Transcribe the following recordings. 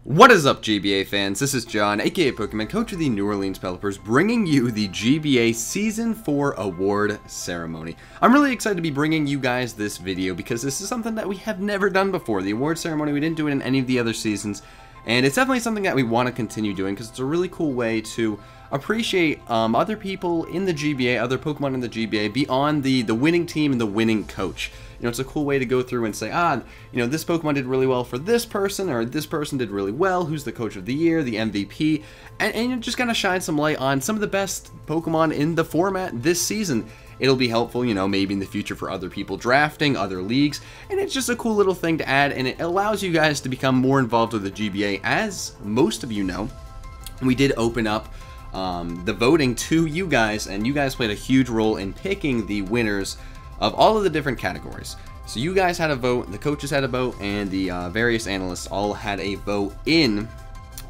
What is up, GBA fans? This is John, aka Pokemon Coach of the New Orleans Pelipers, bringing you the GBA Season 4 Award Ceremony. I'm really excited to be bringing you guys this video because this is something that we have never done before. The award ceremony, we didn't do it in any of the other seasons, and it's definitely something that we want to continue doing because it's a really cool way to appreciate other people in the GBA, other Pokemon in the GBA, beyond the winning team and the winning coach. You know, it's a cool way to go through and say, you know, this Pokemon did really well for this person, or this person did really well, who's the Coach of the Year, the MVP, and you're just going to shine some light on some of the best Pokemon in the format this season. It'll be helpful, you know, maybe in the future for other people drafting, other leagues, and it's just a cool little thing to add, and it allows you guys to become more involved with the GBA. As most of you know, we did open up the voting to you guys, and you guys played a huge role in picking the winners of all of the different categories. So you guys had a vote, the coaches had a vote, and the various analysts all had a vote in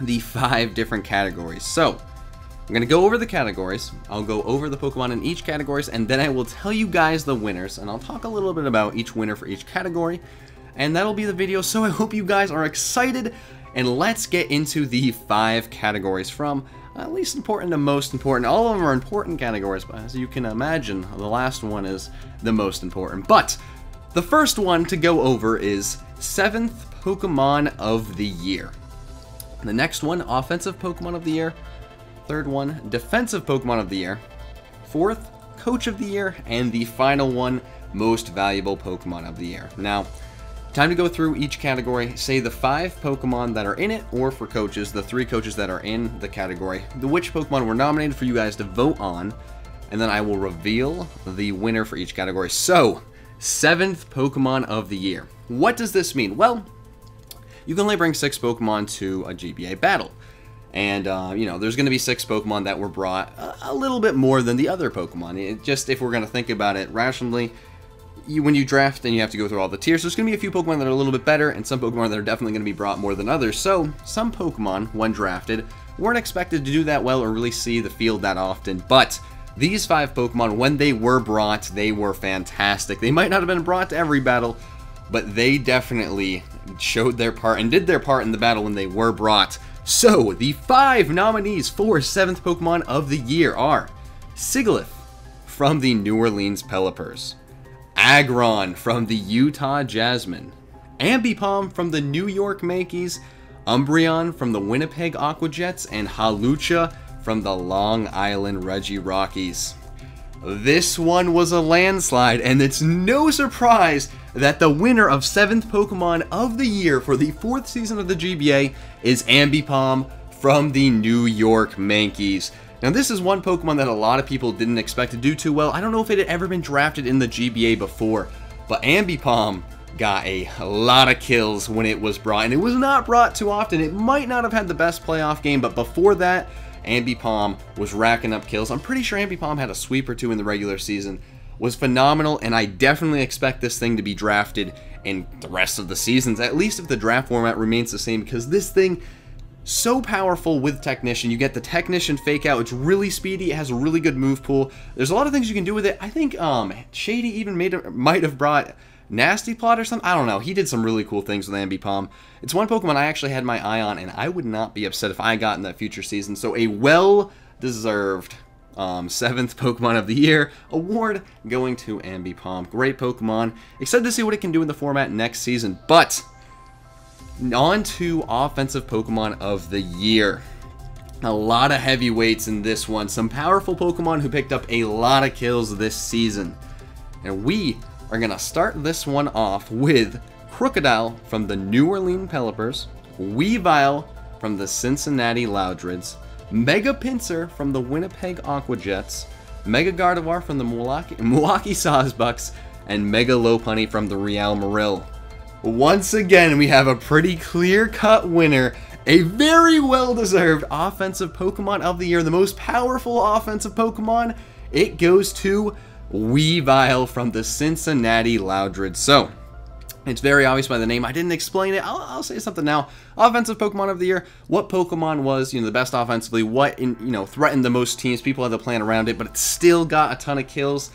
the 5 different categories. So I'm going to go over the categories, I'll go over the Pokemon in each categories, and then I will tell you guys the winners, and I'll talk a little bit about each winner for each category, and that'll be the video. So I hope you guys are excited, and let's get into the 5 categories from least important to most important. All of them are important categories, but as you can imagine, the last one is the most important. But the first one to go over is 7th Pokemon of the Year. The next one, Offensive Pokemon of the Year. Third one, Defensive Pokemon of the Year. 4th, Coach of the Year. And the final one, Most Valuable Pokemon of the Year. Now, time to go through each category, say the 5 Pokemon that are in it, or for coaches, the 3 coaches that are in the category, which Pokemon were nominated for you guys to vote on, and then I will reveal the winner for each category. So, 7th Pokemon of the Year. What does this mean? Well, you can only bring 6 Pokemon to a GBA battle. And, you know, there's going to be 6 Pokemon that were brought a little bit more than the other Pokemon. If we're going to think about it rationally, when you draft and you have to go through all the tiers, there's going to be a few Pokemon that are a little bit better, and some Pokemon that are definitely going to be brought more than others. So, some Pokemon, when drafted, weren't expected to do that well or really see the field that often, but these 5 Pokemon, when they were brought, they were fantastic. They might not have been brought to every battle, but they definitely showed their part and did their part in the battle when they were brought. So, the 5 nominees for 7th Pokemon of the Year are Sigilyph from the New Orleans Pelipers, Aggron from the Utah Jasmine, Ambipom from the New York Yankees, Umbreon from the Winnipeg Aquajets, and Hawlucha from the Long Island Reggie Rockies. This one was a landslide, and it's no surprise that the winner of 7th Pokemon of the Year for the 4th season of the GBA is Ambipom from the New York Yankees. Now, this is one Pokemon that a lot of people didn't expect to do too well. I don't know if it had ever been drafted in the GBA before, but Ambipom got a lot of kills when it was brought, and it was not brought too often. It might not have had the best playoff game, but before that, Ambipom was racking up kills. I'm pretty sure Ambipom had a sweep or 2 in the regular season. Was phenomenal, and I definitely expect this thing to be drafted in the rest of the seasons, at least if the draft format remains the same, because this thing, so powerful with Technician. You get the Technician Fake Out. It's really speedy. It has a really good move pool. There's a lot of things you can do with it. I think Shady even might have brought Nasty Plot or something. I don't know. He did some really cool things with Ambipom. It's one Pokemon I actually had my eye on, and I would not be upset if I got in that future season. So a well-deserved 7th Pokemon of the Year award going to Ambipom. Great Pokemon. Excited to see what it can do in the format next season. But on to Offensive Pokemon of the Year. A lot of heavyweights in this one. Some powerful Pokemon who picked up a lot of kills this season. And we are going to start this one off with Crocodile from the New Orleans Pelipers, Weavile from the Cincinnati Loudreds, Mega Pinsir from the Winnipeg Aquajets, Mega Gardevoir from the Milwaukee Sawsbucks, and Mega Lopunny from the Real Marill. Once again, we have a pretty clear-cut winner, a very well-deserved Offensive Pokemon of the Year, the most powerful offensive Pokemon. It goes to Weavile from the Cincinnati Loudreds. So, it's very obvious by the name. I didn't explain it. I'll say something now. Offensive Pokemon of the Year. What Pokemon was, you know, the best offensively? What, threatened the most teams? People had to plan around it, but it still got a ton of kills.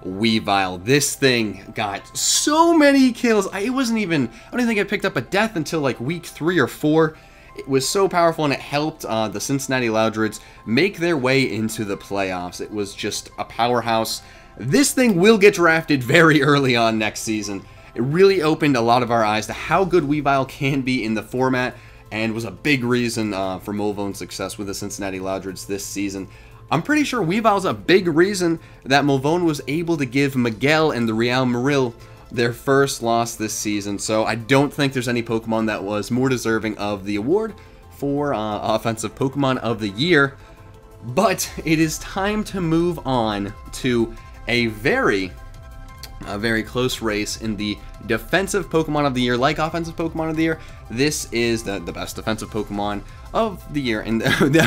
Weavile. This thing got so many kills. I don't even think I picked up a death until like week 3 or 4. It was so powerful, and it helped the Cincinnati Loudreds make their way into the playoffs. It was just a powerhouse. This thing will get drafted very early on next season. It really opened a lot of our eyes to how good Weavile can be in the format, and was a big reason for Mulvone's success with the Cincinnati Loudreds this season. I'm pretty sure Weavile's a big reason that Mulvone was able to give Miguel and the Real Maril their first loss this season, so I don't think there's any Pokemon that was more deserving of the award for Offensive Pokemon of the Year. But it is time to move on to a very close race in the Defensive Pokemon of the Year. Like Offensive Pokemon of the Year, this is the best Defensive Pokemon of the year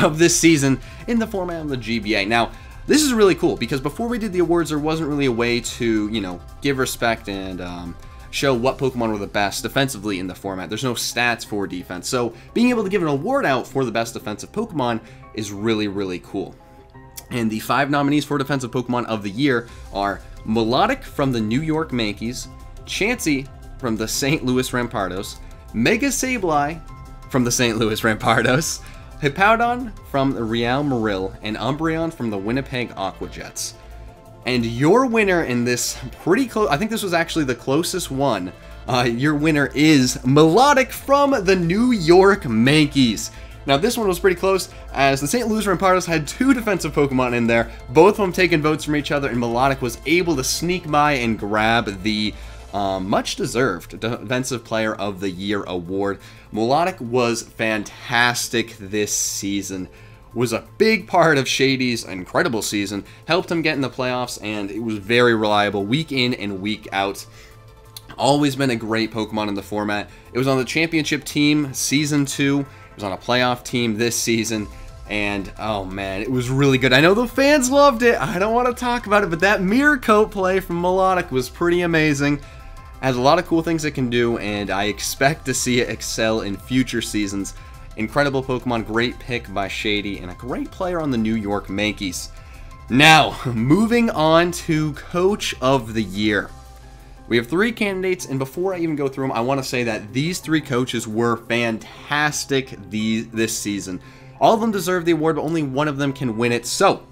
of this season in the format of the GBA. Now, this is really cool because before we did the awards, there wasn't really a way to, you know, give respect and show what Pokemon were the best defensively in the format. There's no stats for defense, so being able to give an award out for the best defensive Pokemon is really, really cool. And the 5 nominees for Defensive Pokemon of the Year are Melodic from the New York Yankees, Chansey from the St. Louis Rampardos, Mega Sableye from the St. Louis Rampardos, Hippowdon from the Real Maril, and Umbreon from the Winnipeg Aquajets. And your winner in this pretty close, I think this was actually the closest one, your winner is Melodic from the New York Yankees. Now this one was pretty close, as the St. Louis Rampardos had 2 defensive Pokemon in there, both of them taking votes from each other, and Melodic was able to sneak by and grab the much-deserved Defensive Player of the Year award. Melodic was fantastic this season, was a big part of Shady's incredible season, helped him get in the playoffs, and it was very reliable week in and week out. Always been a great Pokemon in the format. It was on the championship team Season 2, it was on a playoff team this season, and oh man, it was really good. I know the fans loved it, I don't want to talk about it, but that Mirror Coat play from Melodic was pretty amazing. Has a lot of cool things it can do, and I expect to see it excel in future seasons. Incredible Pokemon, great pick by Shady, and a great player on the New York Yankees. Now, moving on to Coach of the Year. We have 3 candidates, and before I even go through them, I want to say that these 3 coaches were fantastic this season. All of them deserve the award, but only one of them can win it. So,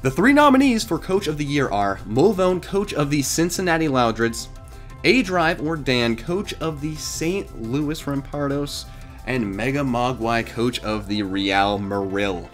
the 3 nominees for Coach of the Year are Mulvone, Coach of the Cincinnati Loudreds, A-Drive or Dan, Coach of the St. Louis Rampardos, and Mega Mogwai, Coach of the Real Maril.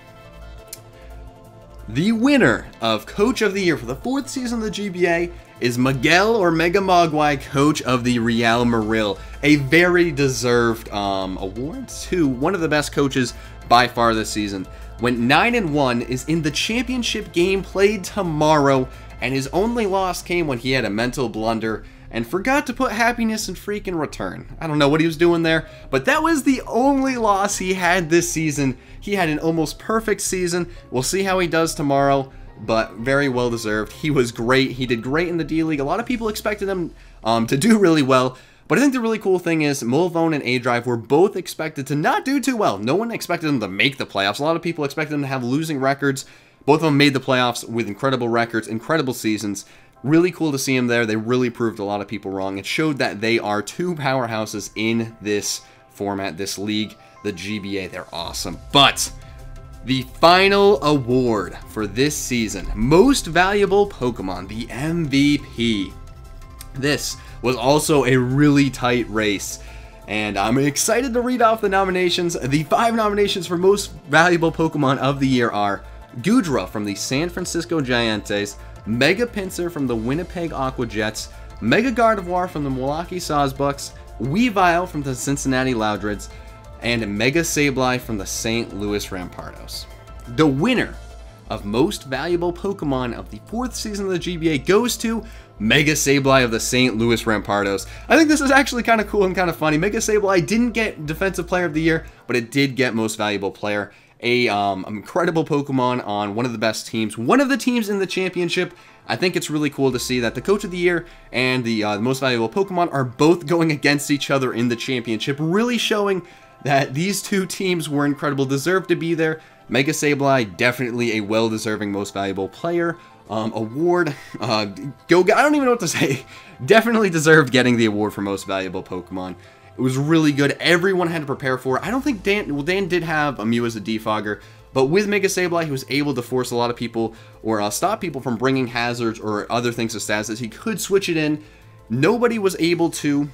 The winner of Coach of the Year for the 4th season of the GBA is Miguel or Mega Mogwai, Coach of the Real Maril. A very deserved award to one of the best coaches by far this season. Went 9-1, is in the championship game played tomorrow, and his only loss came when he had a mental blunder and forgot to put happiness in freaking return. I don't know what he was doing there, but that was the only loss he had this season. He had an almost perfect season. We'll see how he does tomorrow, but very well deserved. He was great. He did great in the D-League. A lot of people expected him to do really well, but I think the really cool thing is Mulvone and A-Drive were both expected to not do too well. No one expected them to make the playoffs. A lot of people expected them to have losing records. Both of them made the playoffs with incredible records, incredible seasons. Really cool to see them there. They really proved a lot of people wrong. It showed that they are 2 powerhouses in this format, this league, the GBA. They're awesome. But the final award for this season, Most Valuable Pokemon, the MVP. This was also a really tight race, and I'm excited to read off the nominations. The 5 nominations for Most Valuable Pokemon of the Year are Goodra from the San Francisco Giants, Mega Pinsir from the Winnipeg Aquajets, Mega Gardevoir from the Milwaukee Sawsbucks, Weavile from the Cincinnati Loudreds, and Mega Sableye from the St. Louis Rampardos. The winner of Most Valuable Pokemon of the 4th season of the GBA goes to Mega Sableye of the St. Louis Rampardos. I think this is actually kind of cool and kind of funny. Mega Sableye didn't get Defensive Player of the Year, but it did get Most Valuable Player. Incredible Pokemon on one of the best teams, one of the teams in the championship. I think it's really cool to see that the Coach of the Year and the Most Valuable Pokemon are both going against each other in the championship, really showing that these 2 teams were incredible, deserved to be there. Mega Sableye, definitely a well-deserving Most Valuable Player award. I don't even know what to say. Definitely deserved getting the award for Most Valuable Pokemon. It was really good. Everyone had to prepare for it. I don't think Dan did have Mew as a defogger, but with Mega Sableye, he was able to force a lot of people, or stop people from bringing hazards or other things to status. He could switch it in. Nobody was able to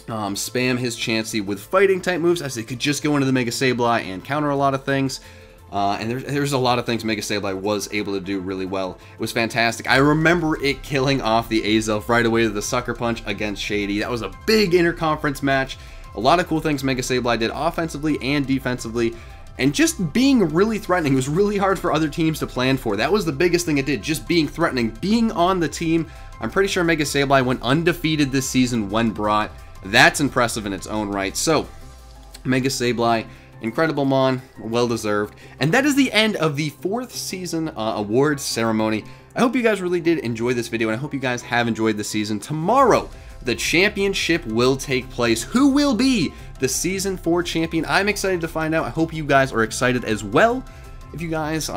spam his Chansey with fighting type moves, as they could just go into the Mega Sableye and counter a lot of things. And there's a lot of things Mega Sableye was able to do really well. It was fantastic. I remember it killing off the Azelf right away with the Sucker Punch against Shady. That was a big interconference match. A lot of cool things Mega Sableye did offensively and defensively. And just being really threatening. It was really hard for other teams to plan for. That was the biggest thing it did, just being threatening, being on the team. I'm pretty sure Mega Sableye went undefeated this season when brought. That's impressive in its own right. So, Mega Sableye, incredible Mon, well deserved. And that is the end of the 4th season awards ceremony. I hope you guys really did enjoy this video, and I hope you guys have enjoyed the season. Tomorrow, the championship will take place. Who will be the Season 4 champion? I'm excited to find out. I hope you guys are excited as well. If you guys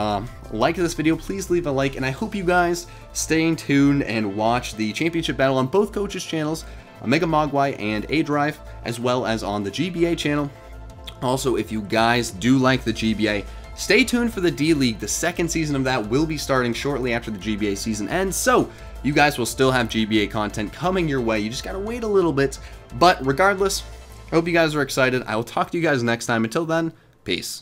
like this video, please leave a like, and I hope you guys stay tuned and watch the championship battle on both coaches' channels, Mega Mogwai and A-Drive, as well as on the GBA channel. Also, if you guys do like the GBA, stay tuned for the D-League. The 2nd season of that will be starting shortly after the GBA season ends, so you guys will still have GBA content coming your way. You just gotta wait a little bit, but regardless, I hope you guys are excited. I will talk to you guys next time. Until then, peace.